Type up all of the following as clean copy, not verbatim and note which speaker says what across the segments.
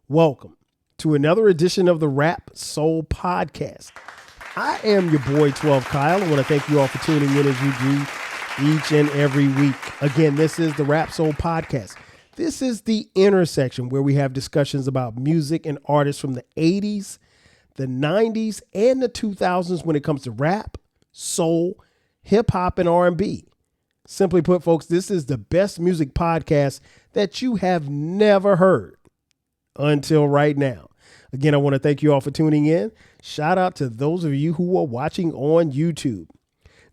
Speaker 1: Welcome to another edition of the Rap Soul Podcast. I am your boy 12 Kyle. I want to thank you all for tuning in as you do each and every week. Again, this is the Rap Soul Podcast. This is the intersection where we have discussions about music and artists from the 80s, the 90s, and the 2000s when it comes to rap, soul, hip hop, and R&B. Simply put, folks, this is the best music podcast that you have never heard until right now. Again, I want to thank you all for tuning in. Shout out to those of you who are watching on YouTube.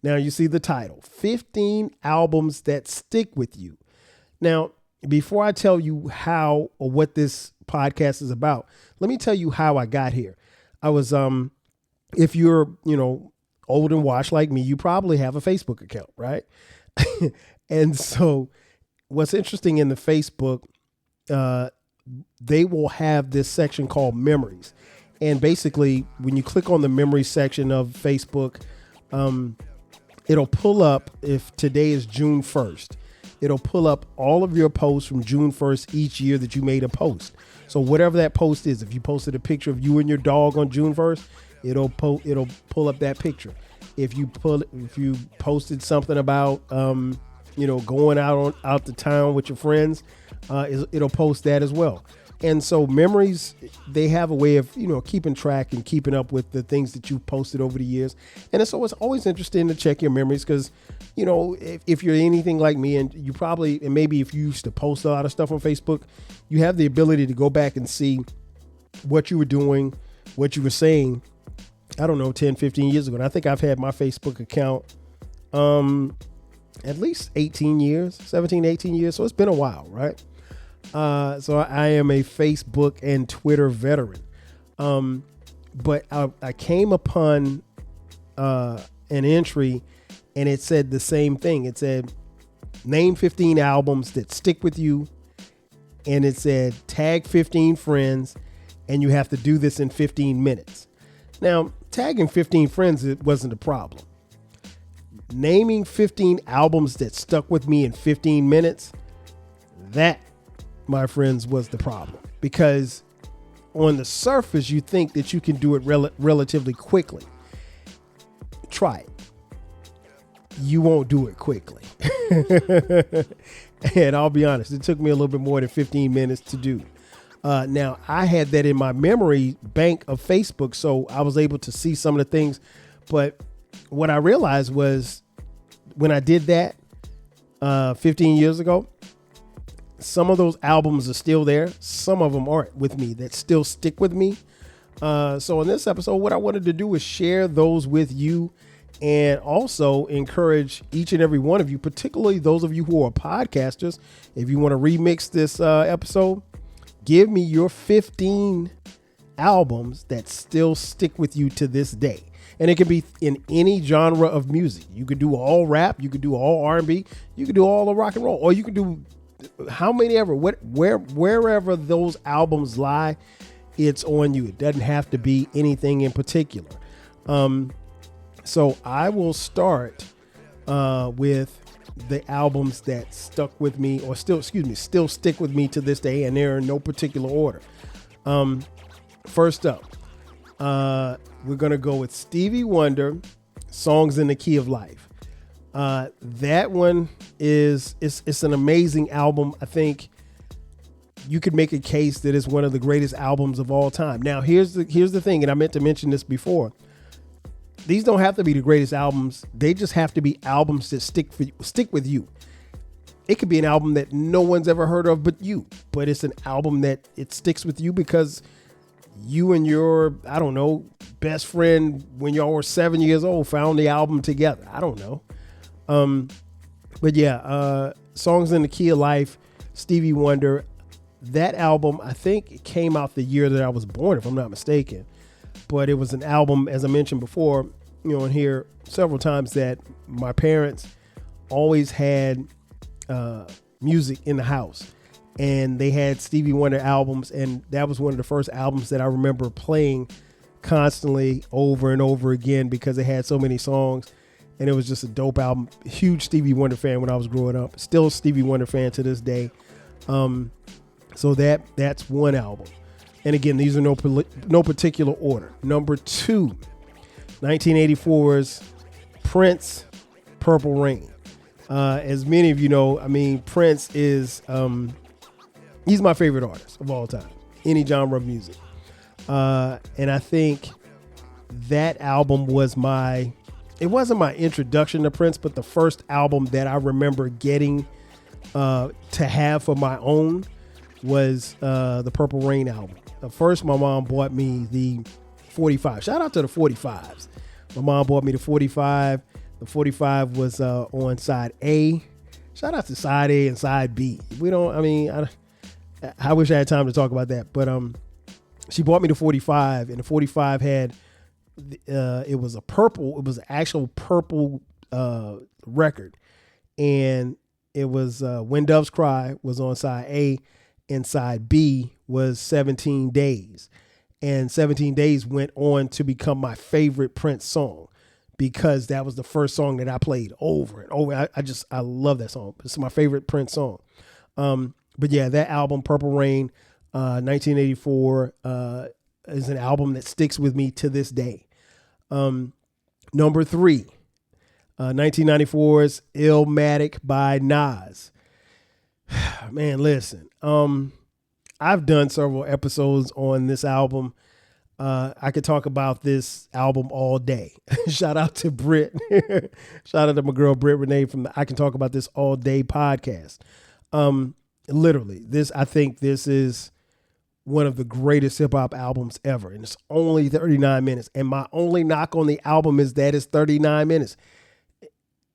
Speaker 1: Now, you see the title, 15 Albums That Stick With You. Now, before I tell you how or what this podcast is about, let me tell you how I got here. I was, if you're, old and washed like me, you probably have a Facebook account, right? And so what's interesting in the Facebook, they will have this section called memories. And basically, when you click on the memories section of Facebook, it'll pull up, if today is June 1st, it'll pull up all of your posts from June 1st each year that you made a post. So whatever that post is, if you posted a picture of you and your dog on June 1st, it'll pull up that picture. If you posted something about going out to town with your friends, it'll post that as well. And so memories, they have a way of, keeping track and keeping up with the things that you've posted over the years. And so it's always interesting to check your memories because, if you're anything like me and maybe if you used to post a lot of stuff on Facebook, you have the ability to go back and see what you were doing, what you were saying, 10, 15 years ago. And I think I've had my Facebook account at least 18 years. So it's been a while, right? So I am a Facebook and Twitter veteran. But I came upon an entry and it said the same thing. It said, name 15 albums that stick with you. And it said, tag 15 friends, and you have to do this in 15 minutes. Now, tagging 15 friends, it wasn't a problem. Naming 15 albums that stuck with me in 15 minutes, that, my friends, was the problem. Because on the surface, you think that you can do it relatively quickly. Try it. You won't do it quickly. And I'll be honest, it took me a little bit more than 15 minutes to do. Now, I had that in my memory bank of Facebook, so I was able to see some of the things. But what I realized was when I did that 15 years ago, some of those albums are still there. Some of them aren't with me that still stick with me. So in this episode, what I wanted to do is share those with you and also encourage each and every one of you, particularly those of you who are podcasters. If you want to remix this episode, give me your 15 albums that still stick with you to this day. And it can be in any genre of music. You could do all rap, you could do all R&B, you could do all the rock and roll, or you could do wherever those albums lie, it's on you. It doesn't have to be anything in particular. So I will start with the albums that stuck with me or still stick with me to this day, and they're in no particular order. First up, we're going to go with Stevie Wonder, Songs in the Key of Life. That one it's an amazing album. I think you could make a case that it's one of the greatest albums of all time. Now, here's the thing, and I meant to mention this before. These don't have to be the greatest albums. They just have to be albums that stick with you. It could be an album that no one's ever heard of but you, but it's an album that it sticks with you because you and your, best friend when y'all were 7 years old found the album together. I don't know. But yeah, Songs in the Key of Life, Stevie Wonder. That album, I think it came out the year that I was born, if I'm not mistaken. But it was an album, as I mentioned before, in here several times, that my parents always had music in the house. And they had Stevie Wonder albums, and that was one of the first albums that I remember playing constantly over and over again because it had so many songs. And it was just a dope album. Huge Stevie Wonder fan when I was growing up. Still a Stevie Wonder fan to this day. So that's one album. And again, these are no particular order. Number 2, 1984's Prince, Purple Rain. As many of you know, I mean, Prince is, he's my favorite artist of all time, any genre of music. And I think that album was it wasn't my introduction to Prince, but the first album that I remember getting to have for my own was the Purple Rain album. First, my mom bought me the 45. Shout out to the 45s. My mom bought me the 45. The 45 was on side A. Shout out to side A and side B. I wish I had time to talk about that, but she bought me the 45, and the 45 had it was an actual purple record, and it was When Doves Cry was on side A, and side B was 17 Days. And 17 Days went on to become my favorite Prince song, because that was the first song that I played over and over. I love that song. It's my favorite Prince song. But yeah, that album, Purple Rain, 1984, is an album that sticks with me to this day. Number 3, 1994's Illmatic by Nas. Man, listen, I've done several episodes on this album. I could talk about this album all day. Shout out to Britt. Shout out to my girl, Britt Renee from the I Can Talk About This All Day podcast. Literally, I think this is one of the greatest hip hop albums ever. And it's only 39 minutes. And my only knock on the album is that it's 39 minutes.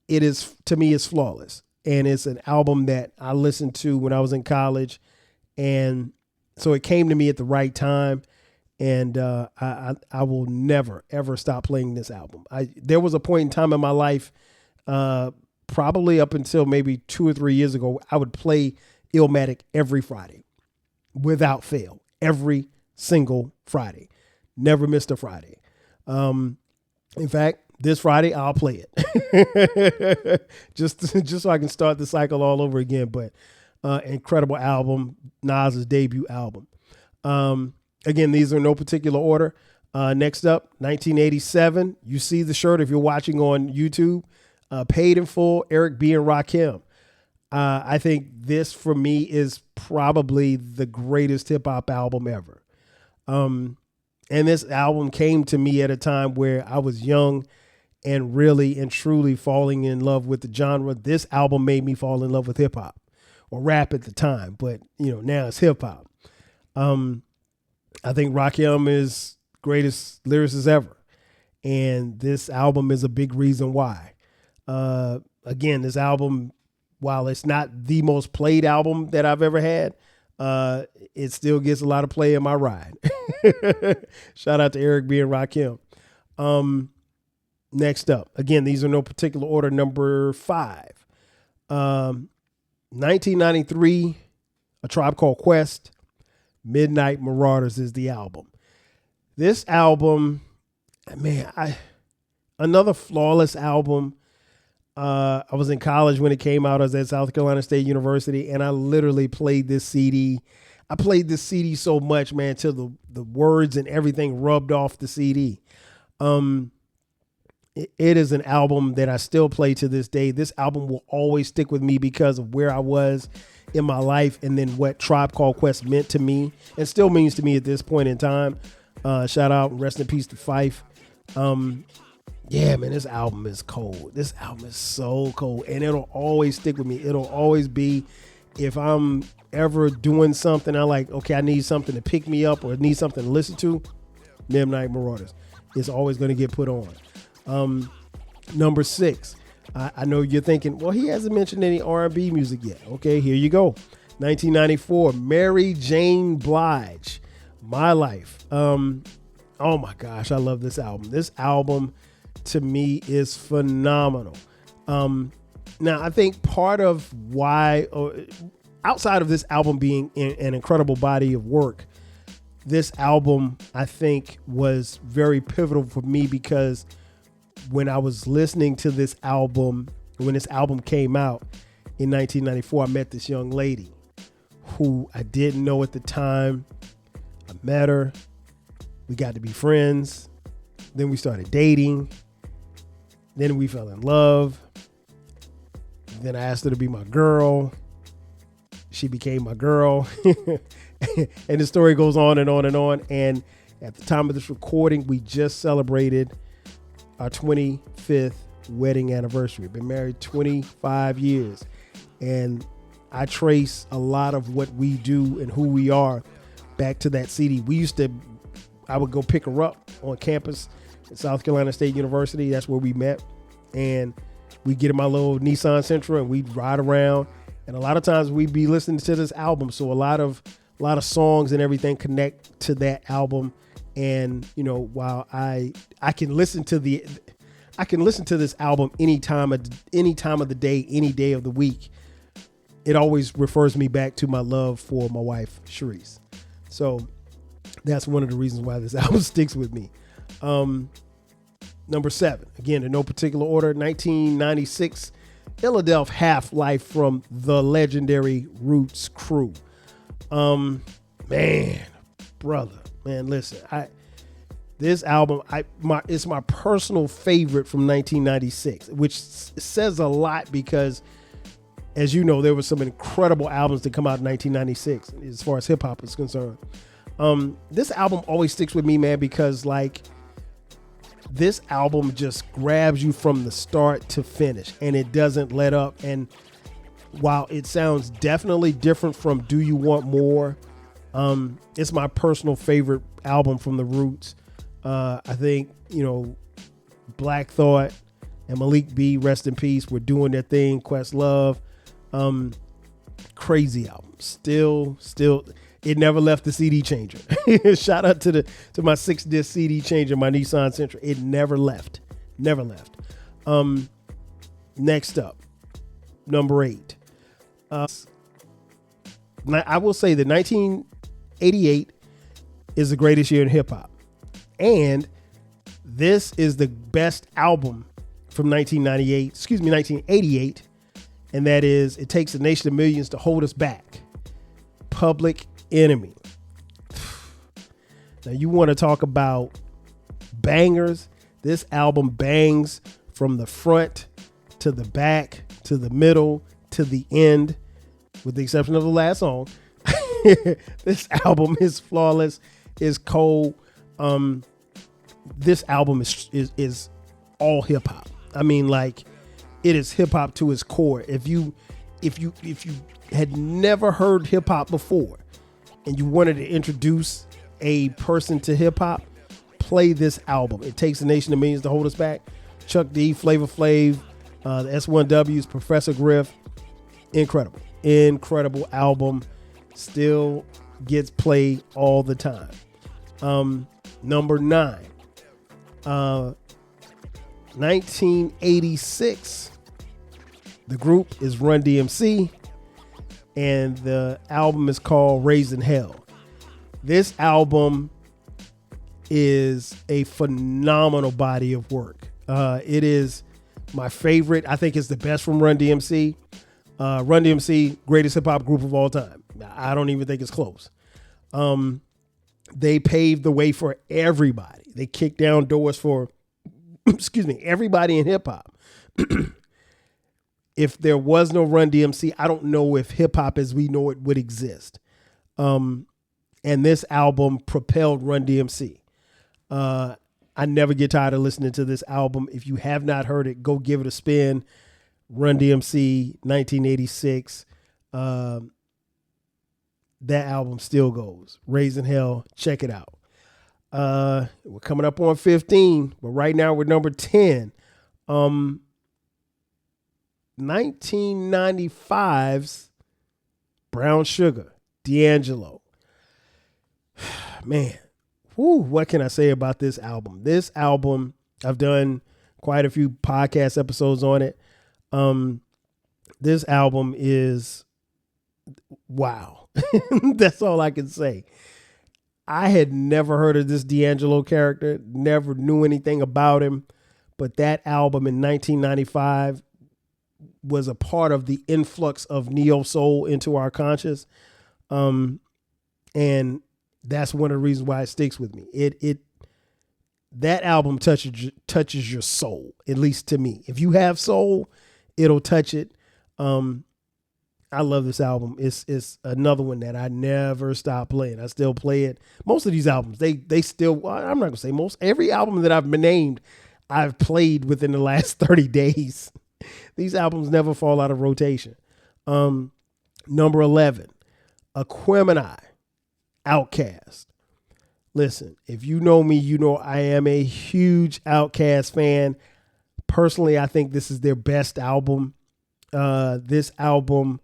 Speaker 1: It is, to me, it's flawless. And it's an album that I listened to when I was in college. And so it came to me at the right time. And I will never, ever stop playing this album. There was a point in time in my life, probably up until maybe 2 or 3 years ago, I would play Illmatic every Friday without fail, every single Friday. Never missed a Friday. In fact, this Friday I'll play it just so I can start the cycle all over again. But incredible album, Nas's debut album. Again, these are no particular order. Next up, 1987. You see the shirt if you're watching on YouTube. Paid in Full, Eric B. and Rakim. I think this, for me, is probably the greatest hip hop album ever. And this album came to me at a time where I was young and really and truly falling in love with the genre. This album made me fall in love with hip hop, or rap at the time, but now it's hip hop. I think Rakim is greatest lyricist ever. And this album is a big reason why. Again, this album, while it's not the most played album that I've ever had, it still gets a lot of play in my ride. Shout out to Eric B. and Rakim. Next up, again, these are no particular order. Number 5, 1993, A Tribe Called Quest, Midnight Marauders is the album. This album, man, another flawless album. I was in college when it came out. I was at South Carolina State University, and I literally played this CD. I played this CD so much, man, till the words and everything rubbed off the CD. It is an album that I still play to this day. This album will always stick with me because of where I was in my life, and then what Tribe Called Quest meant to me and still means to me at this point in time. Shout out and rest in peace to Phife. Yeah, man, this album is cold. This album is so cold, and it'll always stick with me. It'll always be, if I'm ever doing something, I need something to pick me up or need something to listen to, Midnight Marauders. It's always going to get put on. Number 6, I know you're thinking, well, he hasn't mentioned any R&B music yet. Okay, here you go. 1994, Mary J. Blige, My Life. Oh my gosh, I love this album. This album to me is phenomenal. Now, I think part of why, outside of this album being an incredible body of work, this album, I think, was very pivotal for me because when I was listening to this album, when this album came out in 1994, I met this young lady who I didn't know at the time. I Met her. We got to be friends. Then we started dating. Then we fell in love. Then I asked her to be my girl. She became my girl. And the story goes on and on and on. And at the time of this recording, we just celebrated our 25th wedding anniversary. Been married 25 years. And I trace a lot of what we do and who we are back to that CD. I would go pick her up on campus at South Carolina State University. That's where we met. And we get in my little Nissan Sentra and we'd ride around. And a lot of times we'd be listening to this album. So a lot of songs and everything connect to that album. And, you know, while I can listen to this album any time of the day, any day of the week, it always refers me back to my love for my wife, Sharice. So that's one of the reasons why this album sticks with me. Number 7, again, in no particular order, 1996, Philadelphia Half-Life from the legendary Roots crew. Man, listen, this album, it's my personal favorite from 1996, which says a lot because, as you know, there were some incredible albums that come out in 1996 as far as hip hop is concerned. This album always sticks with me, man, because like this album just grabs you from the start to finish and it doesn't let up. And while it sounds definitely different from Do You Want More, it's my personal favorite album from the Roots. I think, you know, Black Thought and Malik B, rest in peace, were doing their thing. Questlove, crazy album. Still, it never left the CD changer. Shout out to my 6-disc CD changer, my Nissan Sentra. It never left. Next up, number 8. I will say that 1988 is the greatest year in hip hop. And this is the best album from 1988. And that is It Takes a Nation of Millions to Hold Us Back. Public Enemy. Now you want to talk about bangers. This album bangs from the front to the back to the middle to the end, with the exception of the last song. This album is flawless, is cold. This album is all hip hop. I mean, like, it is hip hop to its core. If you had never heard hip hop before and you wanted to introduce a person to hip hop, play this album. It Takes a Nation of Millions to Hold Us Back. Chuck D, Flavor Flav, the S1Ws, Professor Griff. Incredible album. Still gets played all the time. Number 9, 1986. The group is Run DMC, and the album is called Raising Hell. This album is a phenomenal body of work. It is my favorite. I think it's the best from Run DMC. Run DMC, greatest hip hop group of all time. I don't even think it's close. They paved the way for everybody. They kicked down doors for, everybody in hip hop. If there was no Run DMC, I don't know if hip hop as we know it would exist. And this album propelled Run DMC. I never get tired of listening to this album. If you have not heard it, go give it a spin. Run DMC, 1986. That album still goes. Raising Hell, check it out. We're coming up on 15, but right now we're number 10. 1995's Brown Sugar, D'Angelo. Man, what can I say about this album? This album, I've done quite a few podcast episodes on it. This album is wow. That's all I can say. I had never heard of this D'Angelo character, never knew anything about him, but that album in 1995 was a part of the influx of neo soul into our conscious. And That's one of the reasons why it sticks with me. That album touches your soul, at least to me. If you have soul, it'll touch it. I love this album. It's another one that I never stop playing. I still play it. Most of these albums, they still, well, I'm not gonna say most, every album that I've been named, I've played within the last 30 days. These albums never fall out of rotation. Number 11, Aquemini, Outkast. Listen, if you know me, you know I am a huge Outkast fan. Personally, I think this is their best album. This album,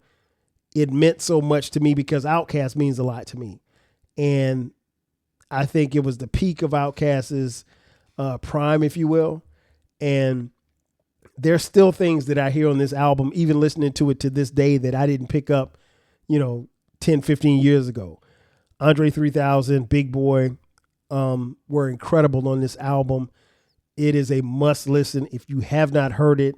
Speaker 1: it meant so much to me because Outkast means a lot to me. And I think it was the peak of Outkast's prime, if you will. And there's still things that I hear on this album, even listening to it to this day, that I didn't pick up, 10, 15 years ago. Andre 3000, Big Boy were incredible on this album. It is a must listen. If you have not heard it,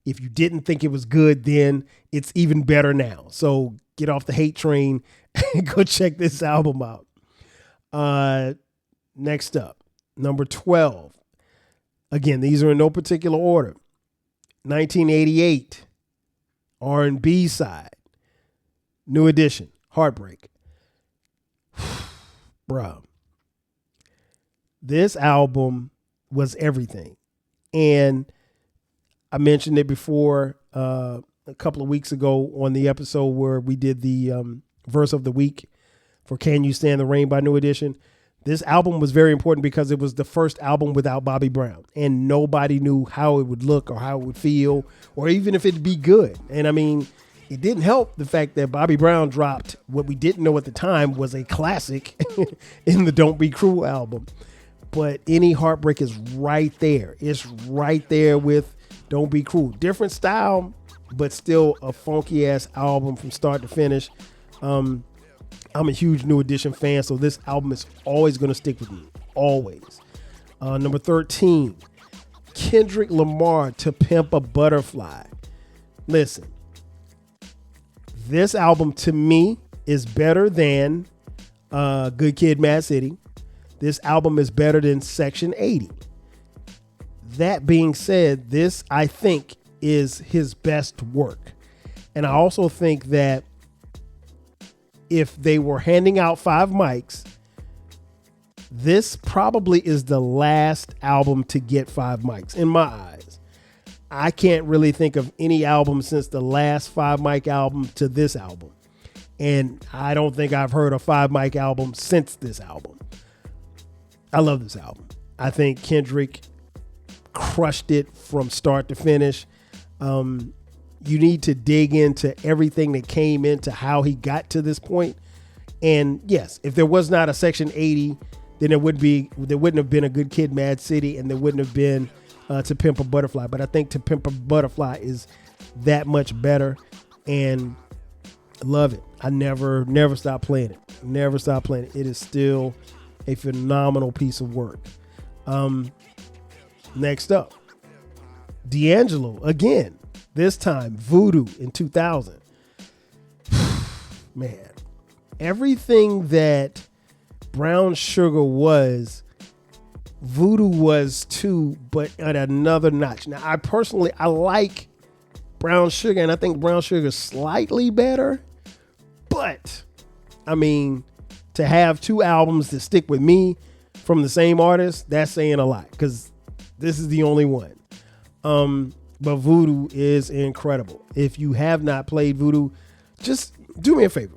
Speaker 1: if you didn't think it was good then, it's even better now. So get off the hate train and go check this album out. Next up, number 12. Again, these are in no particular order. 1988, R&B side, New Edition, Heartbreak. Bruh, this album was everything. And I mentioned it before a couple of weeks ago on the episode where we did the verse of the week for Can You Stand the Rain by New Edition. This album was very important because it was the first album without Bobby Brown, and nobody knew how it would look or how it would feel or even if it'd be good. And I mean, it didn't help the fact that Bobby Brown dropped what we didn't know at the time was a classic in the Don't Be Cruel album. But Any Heartbreak is right there. It's right there with Don't Be Cruel. Different style, but still a funky ass album from start to finish. I'm a huge New Edition fan, so this album is always going to stick with me. Always. Number 13, Kendrick Lamar, To Pimp a Butterfly. Listen, this album to me is better than Good Kid, Mad City. This album is better than Section 80. That being said, this, I think, is his best work. And I also think that if they were handing out 5 mics, this probably is the last album to get 5 mics in my eyes. I can't really think of any album since the last 5 mic album to this album. And I don't think I've heard a 5 mic album since this album. I love this album. I think Kendrick crushed it from start to finish. You need to dig into everything that came into how he got to this point. And yes, if there was not a Section 80, then there wouldn't have been a Good Kid, Mad City, and there wouldn't have been To Pimp a Butterfly. But I think To Pimp a Butterfly is that much better, and I love it. I never stop playing it. Never stop playing it. It is still a phenomenal piece of work. Next up, D'Angelo again. This time, Voodoo in 2000. Man, everything that Brown Sugar was, Voodoo was too, but at another notch. Now, I like Brown Sugar, and I think Brown Sugar is slightly better. But, I mean, to have 2 albums that stick with me from the same artist, that's saying a lot, because this is the only one. But Voodoo is incredible. If you have not played Voodoo, just do me a favor.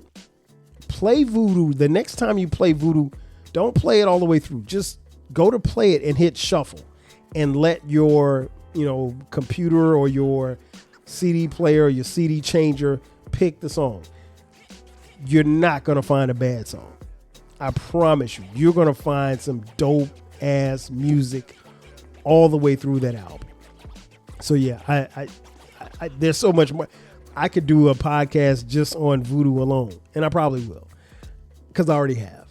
Speaker 1: Play Voodoo. The next time you play Voodoo, don't play it all the way through. Just go to play it and hit shuffle and let your, computer or your CD player or your CD changer pick the song. You're not going to find a bad song. I promise you. You're going to find some dope ass music all the way through that album. So yeah, I there's so much more. I could do a podcast just on Voodoo alone, and I probably will, because I already have.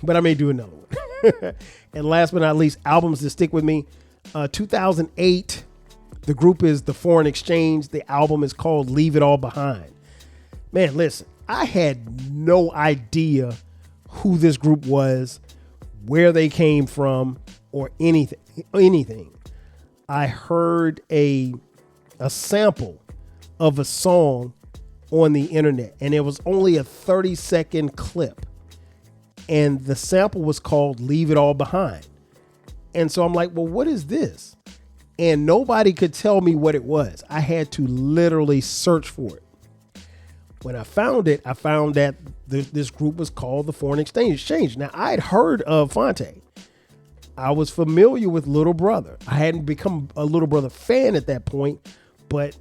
Speaker 1: But I may do another one. And last but not least, albums that stick with me. 2008, the group is The Foreign Exchange. The album is called Leave It All Behind. Man, listen, I had no idea who this group was, where they came from, or anything. I heard a sample of a song on the internet, and it was only a 30-second clip, and the sample was called Leave It All Behind. And so I'm like, well, what is this? And nobody could tell me what it was. I had to literally search for it. When I found it, I found that this group was called the Foreign Exchange. Now, I had heard of Phonte. I was familiar with Little Brother. I hadn't become a Little Brother fan at that point, but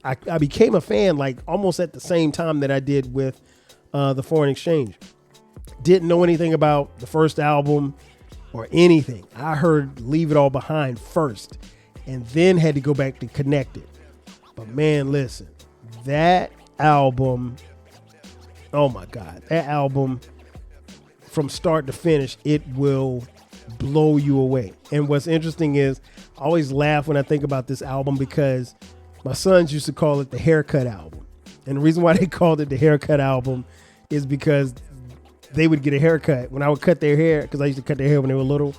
Speaker 1: I became a fan like almost at the same time that I did with the Foreign Exchange. Didn't know anything about the first album or anything. I heard Leave It All Behind first and then had to go back to Connect It. But man, listen, that album, oh my God, that album from start to finish, it will blow you away. And what's interesting is I always laugh when I think about this album because my sons used to call it the haircut album. And the reason why they called it the haircut album is because they would get a haircut. When I would cut their hair, because I used to cut their hair when they were little,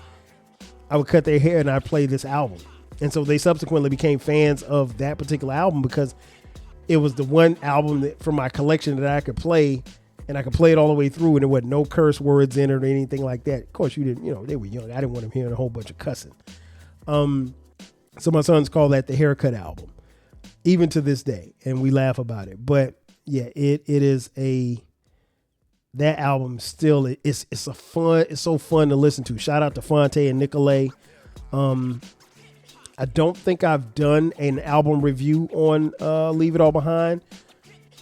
Speaker 1: I would cut their hair and I'd play this album. And so they subsequently became fans of that particular album because it was the one album that, from my collection that I could play, and I could play it all the way through, and there wasn't no curse words in it or anything like that. Of course, you didn't, they were young. I didn't want them hearing a whole bunch of cussing. So my sons call that the haircut album, even to this day, and we laugh about it. But yeah, it is that album still, it's so fun to listen to. Shout out to Phonte and Nicolay. I don't think I've done an album review on Leave It All Behind.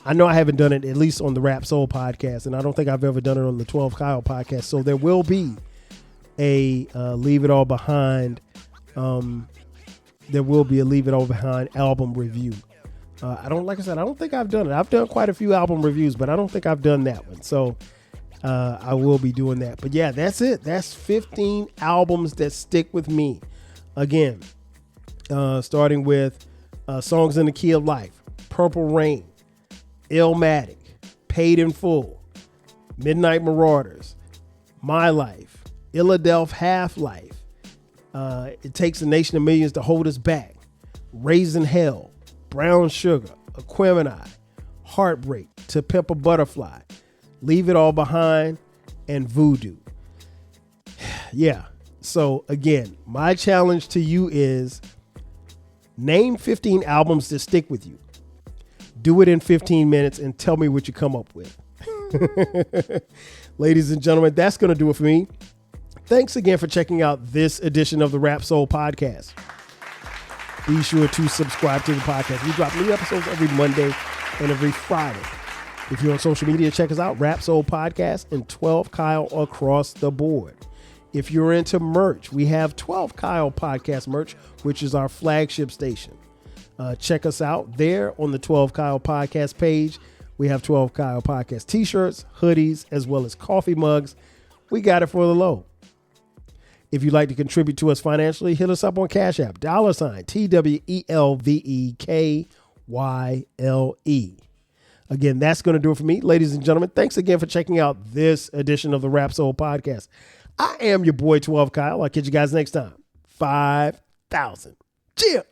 Speaker 1: I know I haven't done it at least on the Rap Soul podcast, and I don't think I've ever done it on the 12 Kyle podcast. So there will be a Leave It All Behind. There will be a Leave It All Behind album review. I don't think I've done it. I've done quite a few album reviews, but I don't think I've done that one. So I will be doing that. But yeah, that's it. That's 15 albums that stick with me. Again, starting with Songs in the Key of Life, Purple Rain, Illmatic, Paid in Full, Midnight Marauders, My Life, Illadelph Half-Life, It Takes a Nation of Millions to Hold Us Back, Raising Hell, Brown Sugar, Aquemini, Heartbreak, To Pimp a Butterfly, Leave It All Behind, and Voodoo. Yeah. So again, my challenge to you is name 15 albums that stick with you. Do it in 15 minutes and tell me what you come up with. Ladies and gentlemen, that's going to do it for me. Thanks again for checking out this edition of the Rap Soul Podcast. Be sure to subscribe to the podcast. We drop new episodes every Monday and every Friday. If you're on social media, check us out, Rap Soul Podcast and 12 Kyle across the board. If you're into merch, we have 12 Kyle Podcast merch, which is our flagship station. Check us out there on the 12 Kyle Podcast page. We have 12 Kyle Podcast t-shirts, hoodies, as well as coffee mugs. We got it for the low. If you'd like to contribute to us financially, hit us up on Cash App, $TWELVEKYLE. Again, that's going to do it for me. Ladies and gentlemen, thanks again for checking out this edition of the Rap Soul Podcast. I am your boy 12 Kyle. I'll catch you guys next time. 5,000. Cheers.